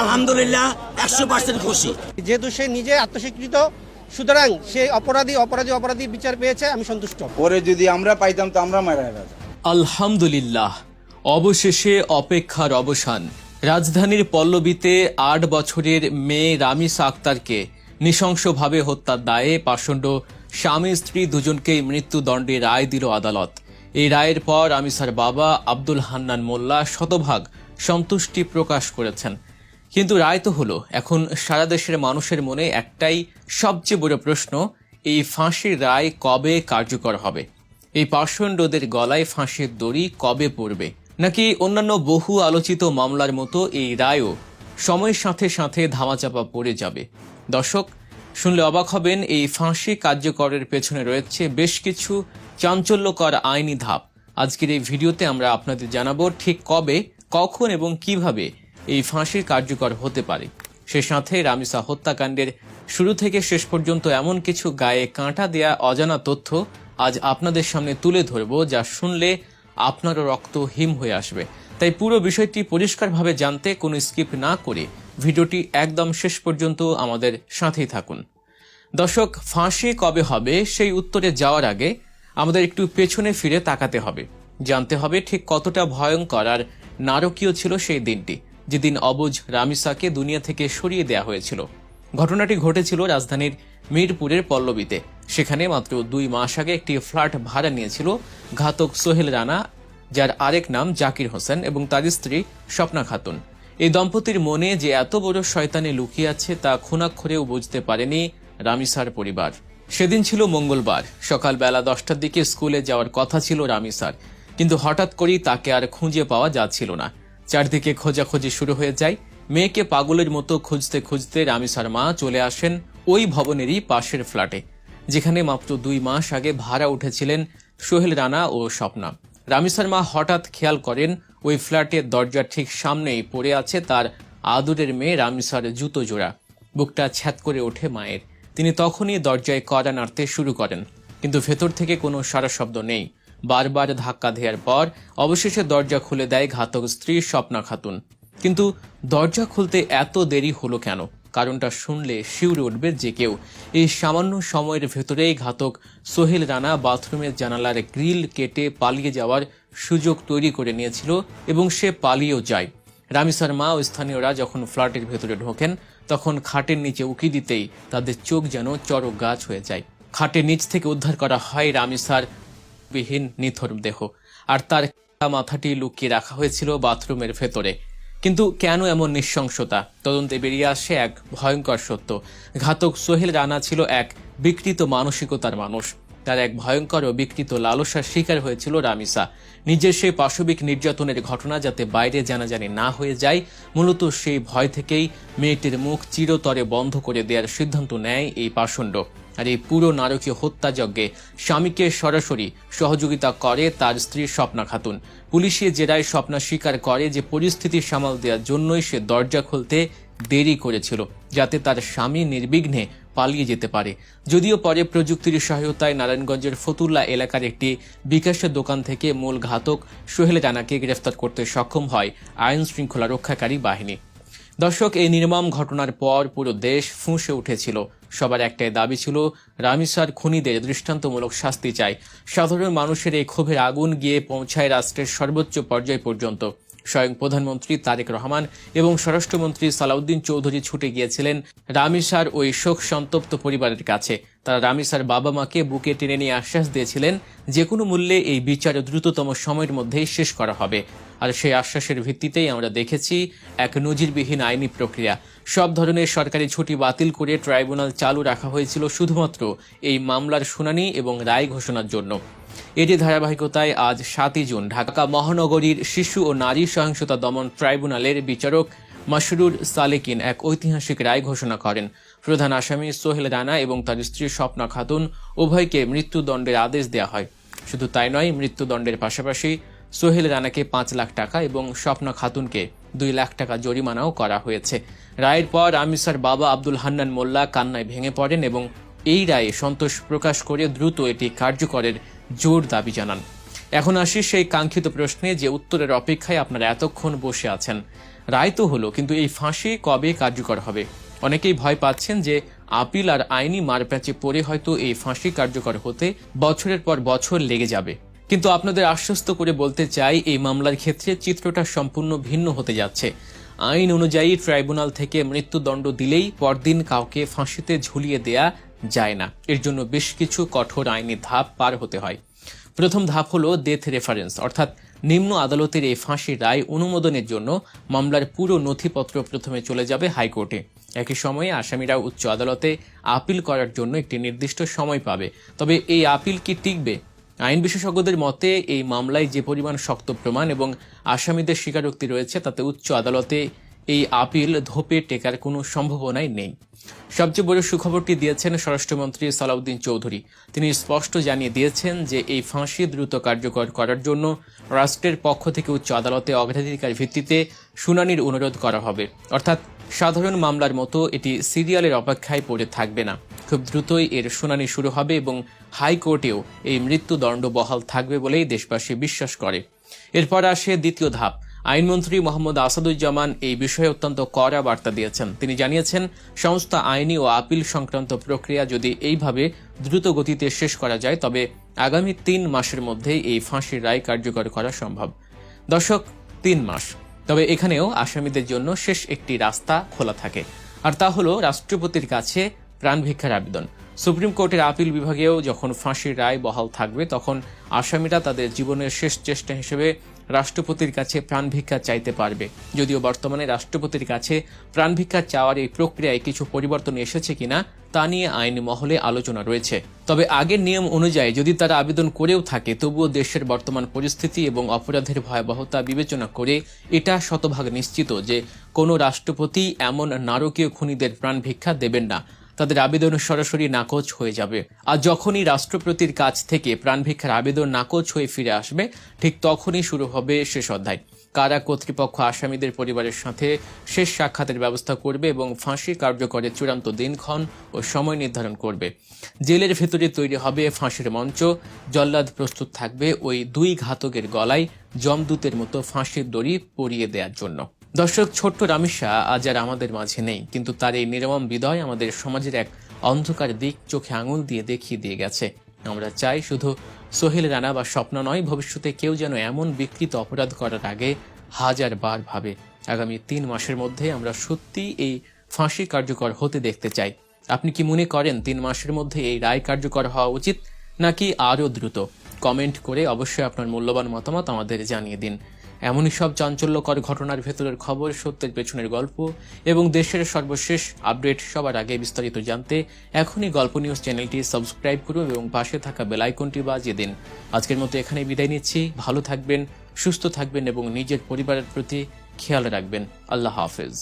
আলহামদুলিল্লাহ 100% খুশি। যেহেতু সে নিজে আত্মস্বীকৃত, সুতরাং সে অপরাধী বিচার পেয়েছে, আমি সন্তুষ্ট। পরে যদি আমরা পাইতাম তো আমরা মারা যেতাম। আলহামদুলিল্লাহ, অবশেষে অপেক্ষার অবসান। রাজধানীর পল্লবীতে 8 বছরের মেয়ে রামিসা আক্তারকে নৃশংসভাবে হত্যার দায়ে পাষণ্ড স্বামী স্ত্রী দুজনকেই মৃত্যুদণ্ডে রায় দিল আদালত। এই রায়ের পর রামিসার বাবা আব্দুল হান্নান মোল্লা শতভাগ সন্তুষ্টি প্রকাশ করেছেন। কিন্তু রায় তো হলো, এখন সারা দেশের মানুষের মনে একটাই সবচেয়ে বড় প্রশ্ন, এই ফাঁসির রায় কবে কার্যকর হবে? এই পাষণ্ডদের গলায় ফাঁসির দড়ি কবে পড়বে? নাকি অন্যান্য বহু আলোচিত মামলার মতো এই রায়ও সময়ের সাথে সাথে ধামাচাপা পড়ে যাবে? দর্শক, শুনলে অবাক হবেন, এই ফাঁসি কার্যকরের পেছনে রয়েছে বেশ কিছু চাঞ্চল্যকর আইনি ধাপ। আজকের এই ভিডিওতে আমরা আপনাদের জানাবো ঠিক কবে, কখন এবং কিভাবে এই ফাঁসি কার্যকর হতে পারে। সে সাথে রামিসা হত্যাকাণ্ডের শুরু থেকে শেষ পর্যন্ত এমন কিছু গায়ে কাঁটা দেয়া অজানা তথ্য আজ আপনাদের সামনে তুলে ধরব, যা শুনলে আপনারও রক্ত হিম হয়ে আসবে। তাই পুরো বিষয়টি পরিষ্কারভাবে জানতে কোনো স্কিপ না করে ভিডিওটি একদম শেষ পর্যন্ত আমাদের সাথেই থাকুন। দর্শক, ফাঁসি কবে হবে সেই উত্তরে যাওয়ার আগে আমাদের একটু পেছনে ফিরে তাকাতে হবে, জানতে হবে ঠিক কতটা ভয়ঙ্কর আর নারকীয় ছিল সেই দিনটি, যেদিন অবুঝ রামিসাকে দুনিয়া থেকে সরিয়ে দেয়া হয়েছিল। ঘটনাটি ঘটেছিল রাজধানীর মিরপুরের পল্লবীতে। সেখানে মাত্র 2 মাস আগে একটি ফ্ল্যাট ভাড়া নিয়েছিল ঘাতক সোহেল রানা, যার আরেক নাম জাকির হোসেন, এবং তার স্ত্রী স্বপ্না খাতুন। এই দম্পতির মনে যে এত বড় শয়তানি লুকিয়ে আছে তা খুনাক্ষরেও বুঝতে পারেনি রামিসার পরিবার। সেদিন ছিল মঙ্গলবার, সকালবেলা 10টার দিকে স্কুলে যাওয়ার কথা ছিল রামিসার, কিন্তু হঠাৎ করেই তাকে আর খুঁজে পাওয়া যাচ্ছিল না। চারদিকে খোঁজাখুঁজি শুরু হয়ে যায়। মেয়েকে পাগলের মতো খুঁজতে খুঁজতে রামিসার মা চলে আসেন ওই ভবনেরই পাশের ফ্ল্যাটে, যেখানে মাত্র 2 মাস আগে ভাড়া উঠেছিলেন সোহেল রানা ও স্বপ্না। রামিসার মা হঠাৎ খেয়াল করেন ওই ফ্ল্যাটের দরজার ঠিক সামনেই পড়ে আছে তার আদরের মেয়ে রামিসার জুতো জোড়া। বুকটা ছ্যাদ করে ওঠে মায়ের। তিনি তখনই দরজায় কড়া নাড়তে শুরু করেন, কিন্তু ভেতর থেকে কোনো সাড়া শব্দ নেই। বারবার ধাক্কা দেওয়ার পর অবশেষে দরজা খুলে দেয় ঘাতক স্ত্রী স্বপ্না খাতুন। কিন্তু দরজা খুলতে এত দেরি হলো কেন? কারণটা শুনলে শিউরে উঠবে যে কেউ। এই সামান্য সময়ের ভেতরেই ঘাতক সোহেল রানা বাথরুমের জানালার গ্রিল কেটে পালিয়ে যাওয়ার সুযোগ তৈরি করে নিয়েছিল, এবং সে পালিয়েও যায়। রামিসার মা ও স্থানীয়রা যখন ফ্ল্যাটের ভেতরে ঢোকেন, তখন খাটের নিচে উকি দিতেই তাদের চোখ যেন চড়ক গাছ হয়ে যায়। খাটের নিচ থেকে উদ্ধার করা হয় রামিসার বিহীন নিথর দেহ, আর তার মাথাটি লুকিয়ে রাখা হয়েছিল বাথরুমের ভেতরে। কিন্তু কেন এমন নৃশংসতা? তদন্তে বেরিয়ে আসে এক ভয়ঙ্কর সত্য। ঘাতক সোহেল রানা ছিল এক বিকৃত মানসিকতার মানুষ। তার এক ভয়ঙ্কর ও বিকৃত লালসার শিকার হয়েছিল রামিসা। নিজের সেই পাশবিক নির্যাতনের ঘটনা যাতে বাইরে জানাজানি না হয়ে যায়, মূলত সেই ভয় থেকেই মেয়েটির মুখ চিরতরে বন্ধ করে দেওয়ার সিদ্ধান্ত নেয় এই পাষণ্ড। আর এই পুরো নারকীয় হত্যাযজ্ঞে স্বামীকে সরাসরি সহযোগিতা করে তার স্ত্রী স্বপ্না খাতুন। পুলিশি জেরায় স্বপ্না স্বীকার করে যে পরিস্থিতি সামাল দেওয়ার জন্যই সে দরজা খুলতে দেরি করেছিল, যাতে তার স্বামী নির্বিঘ্নে পালিয়ে যেতে পারে। যদিও পরে প্রযুক্তির সহায়তায় নারায়ণগঞ্জের ফতুল্লা এলাকার একটি বিকাশের দোকান থেকে মূল ঘাতক সোহেল রানাকে গ্রেফতার করতে সক্ষম হয় আইন শৃঙ্খলা রক্ষাকারী বাহিনী। দর্শক, এই নির্মম ঘটনার পর পুরো দেশ ফুঁসে উঠেছিল। সবার একটাই দাবি ছিল, রামিসার খুনিদের দৃষ্টান্তমূলক শাস্তি চাই। সাধারণ মানুষের এই ক্ষোভের আগুন গিয়ে পৌঁছায় রাষ্ট্রের সর্বোচ্চ পর্যায় পর্যন্ত। স্বয়ং প্রধানমন্ত্রী তারেক রহমান এবং স্বরাষ্ট্রমন্ত্রী সালাউদ্দিন চৌধুরী ছুটে গিয়েছিলেন রামিসার ওই শোক সন্তপ্ত পরিবারের কাছে। তারা রামিসার বাবা মাকে বুকে টেনে নিয়ে আশ্বাস দিয়েছিলেন যে কোনো মূল্যে এই বিচার দ্রুততম সময়ের মধ্যেই শেষ করা হবে। আর সেই আশ্বাসের ভিত্তিতেই আমরা দেখেছি এক নজিরবিহীন আইনি প্রক্রিয়া। সব ধরনের সরকারি ছুটি বাতিল করে ট্রাইব্যুনাল চালু রাখা হয়েছিল শুধুমাত্র এই মামলার শুনানি এবং রায় ঘোষণার জন্য। এরই ধারাবাহিকতায় আজ 7 জুন ঢাকা মহানগরীর শিশু ও নারী সহিংসতা দমন ট্রাইব্যুনালের বিচারক মাসরুর সালেকিন এক ঐতিহাসিক রায় ঘোষণা করেন। প্রধান আসামি সোহেল রানা এবং তার স্ত্রী স্বপ্না খাতুন উভয়কে মৃত্যুদণ্ডের আদেশ দেওয়া হয়। শুধু তাই নয়, মৃত্যুদণ্ডের পাশাপাশি সোহেল রানাকে 5 লাখ টাকা এবং স্বপ্না খাতুনকে 2 লাখ টাকা জরিমানাও করা হয়েছে। রায়ের পর রামিসার বাবা আব্দুল হান্নান মোল্লা কান্নায় ভেঙে পড়েন এবং এই রায়ে সন্তোষ প্রকাশ করে দ্রুত এটি কার্যকরের জোর দাবি জানান। এখন আসি সেই কাঙ্ক্ষিত প্রশ্নে, যে উত্তরের অপেক্ষায় আপনারা এতক্ষণ বসে আছেন। রায় তো হলো, কিন্তু এই ফাঁসি কবে কার্যকর হবে? অনেকেই ভয় পাচ্ছেন যে আপিল আর আইনি মারপ্যাচে পড়ে হয়তো এই ফাঁসি কার্যকর হতে বছরের পর বছর লেগে যাবে। কিন্তু আপনাদের আশ্বস্ত করে বলতে চাই, এই মামলার ক্ষেত্রে চিত্রটা সম্পূর্ণ ভিন্ন হতে যাচ্ছে। আইন অনুযায়ী ট্রাইব্যুনাল থেকে মৃত্যুদণ্ড দিলেই পরদিন কাউকে ফাঁসিতে ঝুলিয়ে দেয়া যায় না। এর জন্য বেশ কিছু কঠোর আইনি ধাপ পার হতে হয়। প্রথম ধাপ হলো ডেথ রেফারেন্স, অর্থাৎ নিম্ন আদালতের এই ফাঁসির রায় অনুমোদনের জন্য মামলার পুরো নথিপত্র প্রথমে চলে যাবে হাইকোর্টে। একই সময়ে আসামিরা উচ্চ আদালতে আপিল করার জন্য একটি নির্দিষ্ট সময় পাবে। তবে এই আপিল কি টিকবে? আইন বিশেষজ্ঞদের মতে এই মামলায় যে পরিমাণ শক্ত প্রমাণ এবং আসামিদের স্বীকারোক্তি রয়েছে, তাতে উচ্চ আদালতে এই আপিল ধোপে টেকার কোনো সম্ভাবনাই নেই। সবচেয়ে বড় সুখবরটি দিয়েছেন স্বরাষ্ট্রমন্ত্রী সালাউদ্দিন চৌধুরী। তিনি স্পষ্ট জানিয়ে দিয়েছেন যে এই ফাঁসি দ্রুত কার্যকর করার জন্য রাষ্ট্রের পক্ষ থেকে উচ্চ আদালতে অগ্রাধিকার ভিত্তিতে শুনানির অনুরোধ করা হবে। অর্থাৎ সাধারণ মামলার মতো এটি সিরিয়ালের অপেক্ষায় পড়ে থাকবে না। খুব দ্রুতই এর শুনানি শুরু হবে এবং হাইকোর্টেও এই মৃত্যুদণ্ড বহাল থাকবে বলেই দেশবাসী বিশ্বাস করে। এরপর আসে দ্বিতীয় ধাপ। আইনমন্ত্রী মোহাম্মদ আসাদুজ্জামান এই বিষয়ে অত্যন্ত কড়া বার্তা দিয়েছেন। তিনি জানিয়েছেন, সমস্ত আইনি ও আপিল সংক্রান্ত প্রক্রিয়া যদি এইভাবে দ্রুত গতিতে শেষ করা যায়, তবে আগামী 3 মাসের মধ্যেই এই ফাঁসির রায় কার্যকর করা সম্ভব। দর্শক, 3 মাস। তবে এখানেও আসামিদের জন্য শেষ একটি রাস্তা খোলা থাকে, আর তা হলো রাষ্ট্রপতির কাছে প্রাণভিক্ষার আবেদন। সুপ্রিম কোর্টের আপিল বিভাগেও যখন ফাঁসির রায় বহাল থাকবে, তখন আসামিরা তাদের জীবনের শেষ চেষ্টা হিসেবে রাষ্ট্রপতির কাছে প্রাণভিক্ষা চাইতে পারবে। যদিও বর্তমানে রাষ্ট্রপতির কাছে প্রাণভিক্ষা চাওয়ার এই প্রক্রিয়ায় কিছু পরিবর্তন এসেছে কিনা তা নিয়ে আইনি মহলে আলোচনা রয়েছে। তবে আগের নিয়ম অনুযায়ী যদি তারা আবেদন করেও থাকে, তবুও দেশের বর্তমান পরিস্থিতি এবং অপরাধের ভয়াবহতা বিবেচনা করে এটা শতভাগ নিশ্চিত যে কোনো রাষ্ট্রপতি এমন নারকীয় খুনিদের প্রাণভিক্ষা দেবেন না। তাদের আবেদন সরাসরি নাকচ হয়ে যাবে। আর যখনই রাষ্ট্রপতির কাছ থেকে প্রাণভিক্ষার আবেদন নাকচ হয়ে ফিরে আসবে, ঠিক তখনই শুরু হবে শেষ অধ্যায়। কারা কর্তৃপক্ষ আসামিদের পরিবারের সাথে শেষ সাক্ষাতের ব্যবস্থা করবে এবং ফাঁসি কার্যকরের চূড়ান্ত দিনক্ষণ ও সময় নির্ধারণ করবে। জেলের ভেতরে তৈরি হবে ফাঁসির মঞ্চ। জল্লাদ প্রস্তুত থাকবে ওই 2 ঘাতকের গলায় যমদূতের মতো ফাঁসির দড়ি পরিয়ে দেওয়ার জন্য। দর্শক, ছোট্ট রামিসা আজ আর আমাদের মাঝে নেই, কিন্তু তার এই নির্মম বিদায় আমাদের সমাজের এক অন্ধকার দিক চোখে আঙুল দিয়ে দেখিয়ে দিয়ে গেছে। আমরা চাই শুধু সোহেল রানা বা স্বপ্ন নয়, ভবিষ্যতে কেউ যেন এমন বিকৃত অপরাধ করার আগে 1000 বার ভাবে। আগামী 3 মাসের মধ্যে আমরা সত্যি এই ফাঁসি কার্যকর হতে দেখতে চাই। আপনি কি মনে করেন 3 মাসের মধ্যে এই রায় কার্যকর হওয়া উচিত, নাকি আরও দ্রুত? কমেন্ট করে অবশ্যই আপনার মূল্যবান মতামত আমাদের জানিয়ে দিন। এমনই সব চাঞ্চল্যকর ঘটনার ভেতরের খবর, সত্যের পেছনের গল্প এবং দেশের সর্বশেষ আপডেট সবার আগে বিস্তারিত জানতে এখনই গল্প নিউজ চ্যানেলটি সাবস্ক্রাইব করুন এবং পাশে থাকা বেল আইকনটি বাজিয়ে দিন। আজকের মতো এখানেই বিদায় নিচ্ছি। ভালো থাকবেন, সুস্থ থাকবেন এবং নিজের পরিবারের প্রতি খেয়াল রাখবেন। আল্লাহ হাফেজ।